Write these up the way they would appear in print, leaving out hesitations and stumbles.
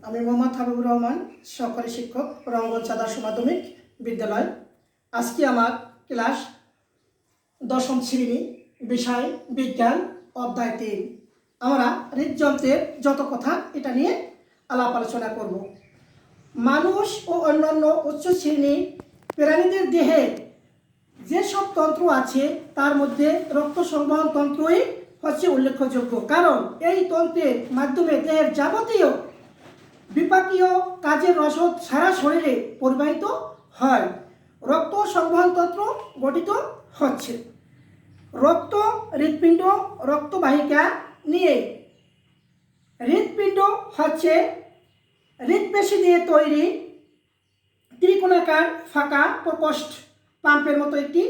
আমি মোহাম্মদ হাবিবুর রহমান, সহকারী শিক্ষক, রঙ্গন আদর্শ মাধ্যমিক বিদ্যালয়। আজকে আমার ক্লাস দশম শ্রেণী, বিষয় বিজ্ঞান, অধ্যায় 3। আমরা হৃদযন্ত্রের যত কথা এটা নিয়ে আলাপ আলোচনা করব। মানুষ ও অন্যান্য উচ্চ শ্রেণী প্রাণীদের দেহে যেসব তন্ত্র আছে তার মধ্যে রক্ত সংবহন তন্ত্রই হচ্ছে উল্লেখযোগ্য, কারণ এই তন্ত্রের মাধ্যমে দেহের যাবতীয় বিপাকীয় কাজের রসদ সারা শরীরে পরিবাহিত হয়। রক্ত সংবহন তন্ত্র গঠিত হচ্ছে রক্ত, হৃৎপিণ্ড, রক্তবাহিকা নিয়ে। হৃৎপিণ্ড হচ্ছে হৃৎপেশি দিয়ে তৈরি ত্রিকোণাকার ফাঁকা প্রকোষ্ঠ পাম্পের মতো একটি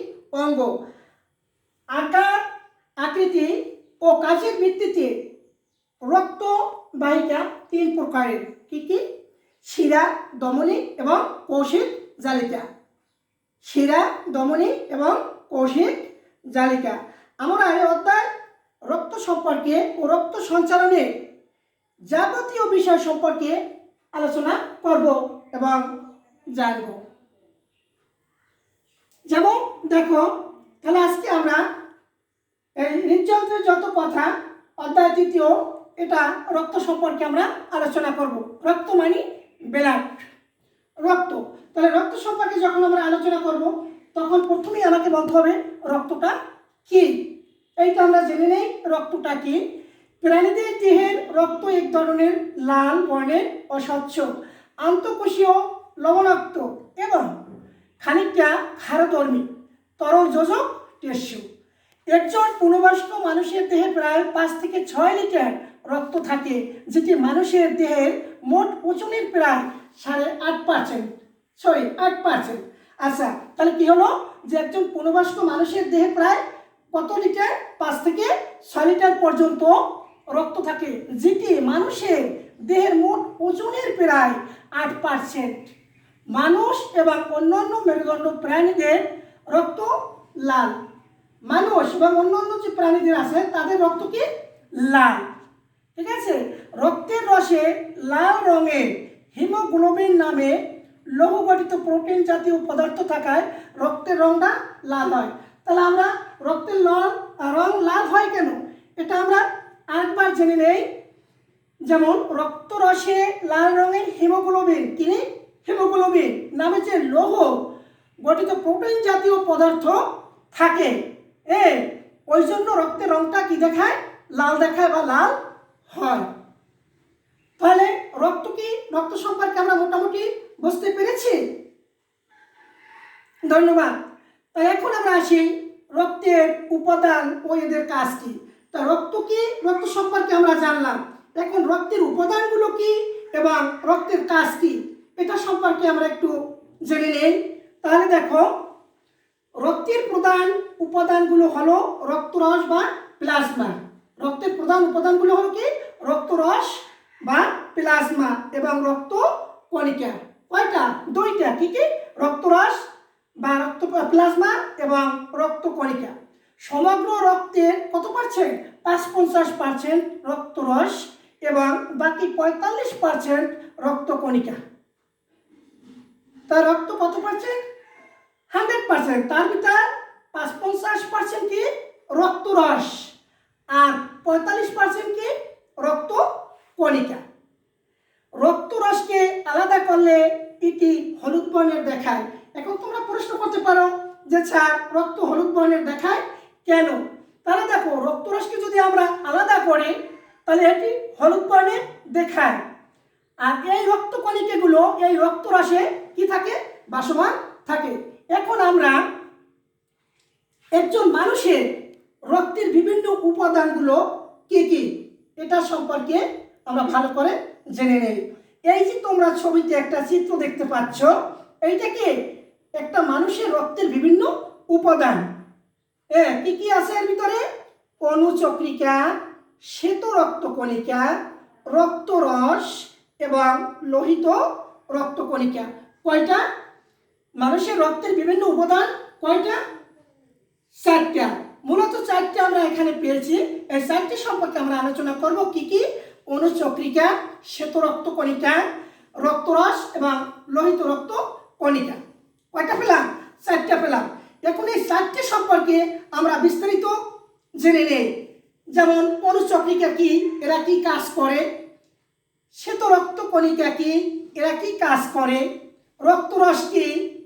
অঙ্গ। আকার, আকৃতি ও কাজের ভিত্তিতে রক্তবাহিকা 3 প্রকারের। কি কি? শিরা, ধমনী এবং কৌশিক জালিকা। শিরা, ধমনী এবং কৌশিক জালিকা। আমরা এই অধ্যায় রক্ত সম্পর্কে ও রক্ত সঞ্চালনের যাবতীয় বিষয় সম্পর্কে আলোচনা করব এবং জানব। যেমন দেখো, তাহলে আজকে আমরা এই হৃদযন্ত্রের যত কথা, অধ্যায় 3 এটা রক্ত সম্পর্কে আমরা আলোচনা করব। রক্ত মানে ব্লাড, রক্ত। তাহলে রক্ত সম্পর্কে যখন আমরা আলোচনা করব তখন প্রথমেই আমাকে বলতে হবে রক্তটা কি। এইটা আমরা জেনে নেই রক্তটা কি। প্রাণীদের দেহের রক্ত এক ধরনের লাল বর্ণের অস্বচ্ছ আন্তঃকোষীয় লবণাক্ত এবং খানিকটা ক্ষারধর্মী তরল যোজক টিস্যু। একজন পূর্ণবয়স্ক মানুষের দেহে প্রায় 5 থেকে 6 লিটার রক্ত থাকে, যেটি মানুষের দেহের মোট ওজনের প্রায় 8%। আচ্ছা, তাহলে কি হলো যে একজন পূর্ণবয়স্ক মানুষের দেহে প্রায় কত লিটার? 5 থেকে 6 লিটার পর্যন্ত রক্ত থাকে, যেটি মানুষের দেহের মোট ওজনের প্রায় 8%। মানুষ এবং অন্যান্য মেরুদণ্ড প্রাণীদের রক্ত লাল। মানুষ এবং অন্যান্য যে প্রাণীদের আছে তাদের রক্ত কি? লাল। ঠিক আছে। রক্তের রসে লাল রঙের হিমোগ্লোবিন নামে লৌহ গঠিত প্রোটিন জাতীয় পদার্থ থাকায় রক্তের রংটা লাল হয়। তাহলে আমরা রক্তের রং লাল হয় কেন, এটা আমরা আরেকবার জেনে নেই। যেমন রক্তরসে লাল রঙের হিমোগ্লোবিন, কি? হিমোগ্লোবিন নামে যে লৌহ গঠিত প্রোটিন জাতীয় পদার্থ থাকে, ওই জন্য রক্তের রংটা কি দেখায়? লাল দেখায় বা লাল হয়। তাহলে রক্ত কি, রক্ত সম্পর্কে আমরা মোটামুটি বুঝতে পেরেছি। ধন্যবাদ। তাই এখন আমরা আসি রক্তের উপাদান ও এদের কাজ কি। তা রক্ত কি, রক্ত সম্পর্কে আমরা জানলাম। এখন রক্তের উপাদানগুলো কি এবং রক্তের কাজ কি, এটা সম্পর্কে আমরা একটু জেনে নেই। তাহলে দেখো, রক্তের প্রধান উপাদানগুলো হলো রক্তরস বা প্লাজমা। রক্তের প্রধান উপাদানগুলো হলো কি? রক্তরস বা প্লাজমা এবং রক্ত কণিকা। কয়টা? 2টা। কি কি? রক্তরস বা রক্ত প্লাজমা এবং রক্ত কণিকা। সমগ্র রক্তের কত পার্সেন্ট? 50% রক্তরস এবং বাকি 45% রক্ত কণিকা। তার রক্ত কত পার্সেন্ট? 100%। তার ভিতর 50% কি? রক্তরস আর 45% কি? রক্ত কণিকা। রক্তরসকে আলাদা করলে এটি হলুদ বর্ণের দেখায়। এখন তোমরা প্রশ্ন করতে পারো যে স্যার, রক্ত হলুদ বর্ণের দেখায় কেন? তাহলে দেখো, রক্তরসকে যদি আমরা আলাদা করি তাহলে এটি হলুদ বর্ণের দেখায়, আর এই রক্ত কণিকাগুলো এই রক্তরসে কি থাকে? ভাসমান থাকে। এখন আমরা একজন মানুষের রক্তের বিভিন্ন উপাদানগুলো কি কি এটা সম্পর্কে আমরা ভালো করে জেনে নেই। এই যে তোমরা ছবিতে একটা চিত্র দেখতে পাচ্ছ, এইটা কি? একটা মানুষের রক্তের বিভিন্ন উপাদান। কি কি আছে এর ভিতরে? অনুচক্রিকা, শ্বেত রক্তকণিকা, রক্তরস এবং লোহিত রক্তকণিকা। কয়টা? মানুষের রক্তের বিভিন্ন উপাদান কয়টা? 4টা। মূলত 4টা আমরা এখানে পেয়েছি। এই 4টি সম্পর্কে আমরা আলোচনা করব। কি কি? অনুচক্রিকা, শ্বেত রক্তকণিকা, রক্তরস এবং লোহিত রক্তকণিকা। কয়টা পেলাম? 4টা পেলাম। এখন এই 4টে সম্পর্কে আমরা বিস্তারিত জেনে নেই। যেমন অনুচক্রিকা কি, এরা কি কাজ করে, শ্বেত রক্তকণিকা কি, এরা কি কাজ করে, রক্তরস কি,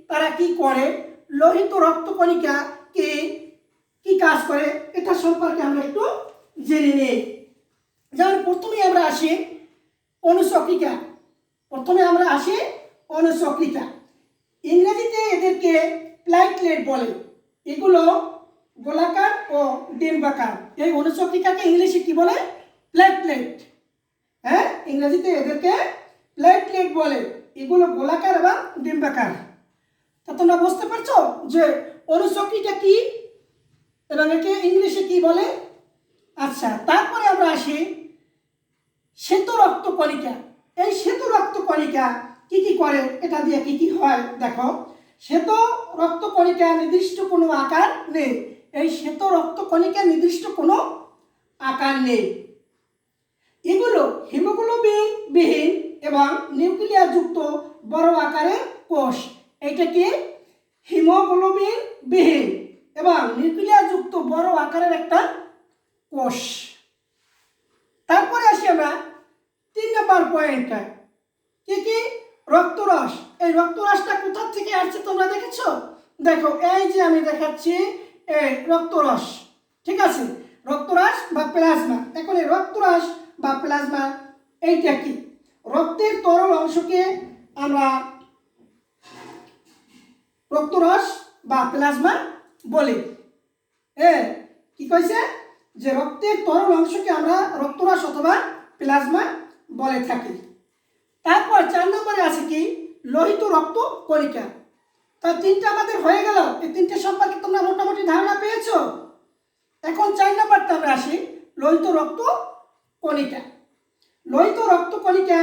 তারা কি করে, লোহিত রক্তকণিকা কি কি কাজ করে, এটা সম্পর্কে আমরা একটু জেনে নেই। যেমন প্রথমে আমরা আসি অনুচক্রিকা। ইংরেজিতে এদেরকে প্লেটলেট বলে। এগুলো গোলাকার ও ডিম্বাকার। এই অনুচক্রিকাকে ইংলিশে কি বলে? প্লেটলেট। হ্যাঁ, ইংরেজিতে এদেরকে প্লেটলেট বলে। এগুলো গোলাকার এবং ডিম্বাকার। তা তোমরা বুঝতে পারছো যে অনুচক্রিকা কি এবং একে ইংলিশে কি বলে। আচ্ছা, তারপরে আমরা আসি শ্বেত রক্তকণিকা। এই শ্বেত রক্তকণিকা কি কি করে, এটা দিয়ে কি কি হয় দেখো। শ্বেত রক্তকণিকা নির্দিষ্ট কোনো আকার নেই। এই শ্বেত রক্তকণিকা নির্দিষ্ট কোনো আকার নেই। এগুলো হিমোগ্লোবিন বিহীন এবং নিউক্লিয়াস যুক্ত বড় আকারের কোষ। এইটা কি? হিমোগ্লোবিন বিহীন এবং নিউক্লিয়াস যুক্ত বড় আকারের একটা কোষ। তারপরে আসি আমরা 3 নম্বর পয়েন্টটা। কি কি? রক্তরস। এই রক্তরসটা কোথা থেকে আসছে তোমরা দেখেছো? দেখো, এই যে আমি দেখাচ্ছি, এই রক্তরস। ঠিক আছে, রক্তরস বা প্লাজমা। এখন এই রক্তরস বা প্লাজমা এইটা কি? রক্তের তরল অংশকে আমরা রক্তরস বা প্লাজমা বলি। কি কইছে? যে রক্তের তরল অংশকে আমরা রক্তরস অথবা প্লাজমা বলে থাকি। তারপর 4 নম্বরে আছে কি? লোহিত রক্তকণিকা। তা 3টা আমাদের হয়ে গেল। এই 3টে সম্পর্কে তোমরা মোটামুটি ধারণা পেয়েছো। এখন 4 নম্বরটা আমরা আসি লোহিত রক্তকণিকা। লোহিত রক্তকণিকা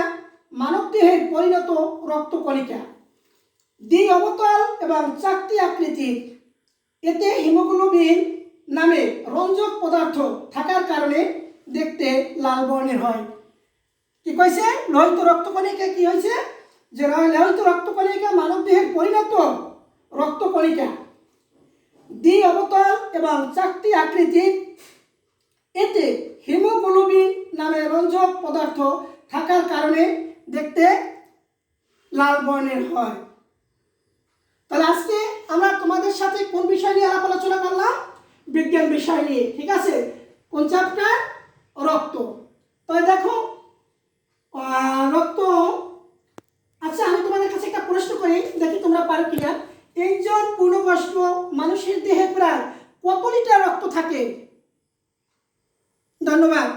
মানবদেহের পরিণত রক্তকণিকা। দ্বি অবতল এবং চাকতি আকৃতির। এতে হিমোগ্লোবিন নামে রঞ্জক পদার্থ থাকার কারণে দেখতে লাল বর্ণের হয়। কি কইছে? লোহিত রক্তকণিকা কি হয়েছে? যে লোহিত রক্তকণিকা মানবদেহের পরিণত রক্তকণিকা, দ্বি অবতল এবং চাকতি আকৃতির। এতে হিমোগ্লোবিন নামে রঞ্জক পদার্থ থাকার কারণে দেখতে লাল বর্ণের হয়। তাহলে আজকে আমরা তোমাদের সাথে কোন বিষয় নিয়ে আলাপ আলোচনা করলাম? বিজ্ঞান বিষয় নিয়ে। ঠিক আছে, কোন চ্যাপ্টার? রক্ত। তাহলে দেখো রক্ত। আচ্ছা, আমি তোমাদের কাছে একটা প্রশ্ন করি, দেখি তোমরা পারো কিনা। একজন পূর্ণবয়স্ক মানুষের দেহে প্রায় কত লিটার রক্ত থাকে? ধন্যবাদ।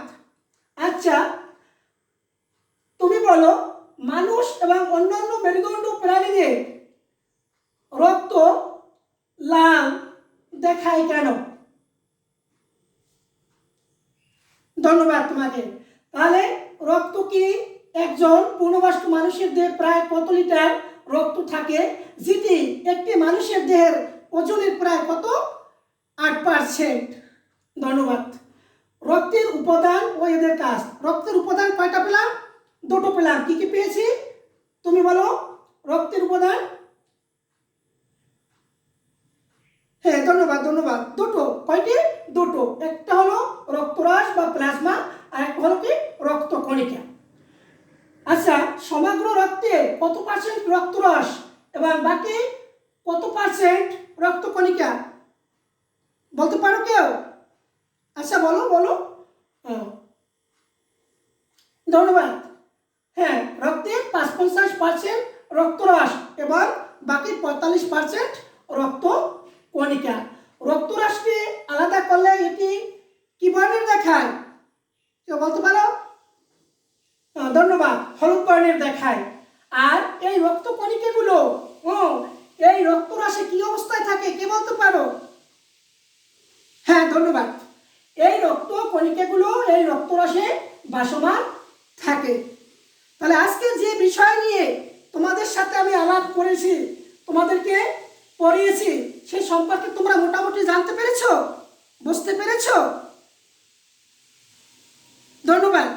আচ্ছা, তুমি বলো, মানুষ এবং অন্যান্য মেরুদণ্ড প্রাণীদের রক্ত লাল দেখায় কেন? ধন্যবাদ তোমাকে। তাহলে রক্ত কি? একজন পূর্ণবয়স্ক মানুষের দেহে প্রায় কত লিটার রক্ত থাকে, যেটি একটি মানুষের দেহের ওজনের প্রায় কত? 8%। ধন্যবাদ। রক্তের উপাদান ও এদের কাজ। রক্তের উপাদান কয়টা পেলাম? 2টো পেলাম। কি কি পেয়েছি তুমি বলো? রক্তের উপাদান, হ্যাঁ ধন্যবাদ, 2টো। কয়টি? 2টো। একটা হলো রক্তরস বা প্লাজমা, আর একটা হলো কি? রক্তকণিকা। আচ্ছা, সমগ্র রক্তে কত পার্সেন্ট রক্তরস এবং বাকি কত পার্সেন্ট রক্তকণিকা? বলতে পারো কেউ? আচ্ছা, বলো। ধন্যবাদ। হ্যাঁ, রক্তে 55% রক্তরস এবং বাকি 45% রক্তকণিকা। রক্তরসকে আলাদা করলে এটি কি বর্ণের দেখায়? কেউ বলতে পারো? ধন্যবাদ, হলুদ বর্ণের দেখায়। আর এই রক্তকণিকাগুলো এই রক্তরসে কি অবস্থায় থাকে? কে বলতে পারো? হ্যাঁ ধন্যবাদ। এই রক্তকণিকাগুলো এই রক্তরসে ভাসমান থাকে। তাহলে আজকে যে বিষয় নিয়ে তোমাদের সাথে আমি আলাপ করেছি, তোমাদেরকে পড়িয়েছি, সেই সম্পর্কে তোমরা মোটামুটি জানতে পেরেছো, বুঝতে পেরেছো? ধন্যবাদ।